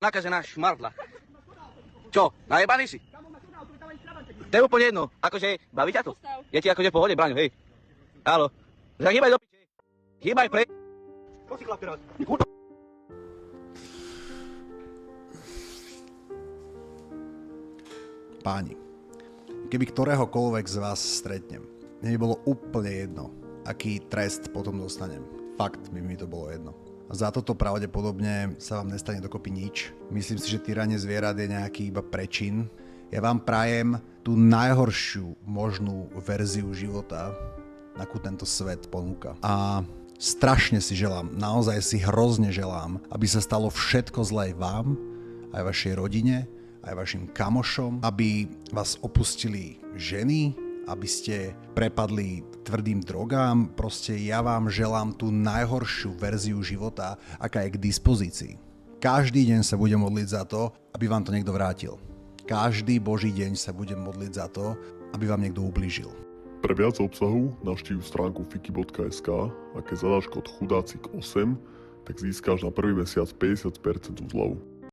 nakažená šmardla. Čo, najebaný si? To je úplne jedno, akože, baví ťa to? Je ti akože v pohode, Braňo, hej. Álo. Že hýbaj do piče. Hýbaj pre... Čo si chlap teraz? Páni, keby ktoréhokoľvek z vás stretnem, mne by bolo úplne jedno, aký trest potom dostanem. Fakt by mi to bolo jedno. A za toto pravdepodobne sa vám nestane dokopy nič. Myslím si, že týranie zvierat je nejaký iba prečin. Ja vám prajem tú najhoršiu možnú verziu života, akú tento svet ponúka. A strašne si želám, naozaj si hrozne želám, aby sa stalo všetko zlé vám, aj vašej rodine, aj vašim kamošom, aby vás opustili ženy, aby ste prepadli tvrdým drogám. Proste ja vám želám tú najhoršiu verziu života, aká je k dispozícii. Každý deň sa budem modliť za to, aby vám to niekto vrátil. Každý boží deň sa budem modliť za to, aby vám niekto ublížil. Pre viac obsahu navštív stránku fiki.sk a keď zadaš kód chudácik8, tak získáš na prvý mesiac 50% zľavu.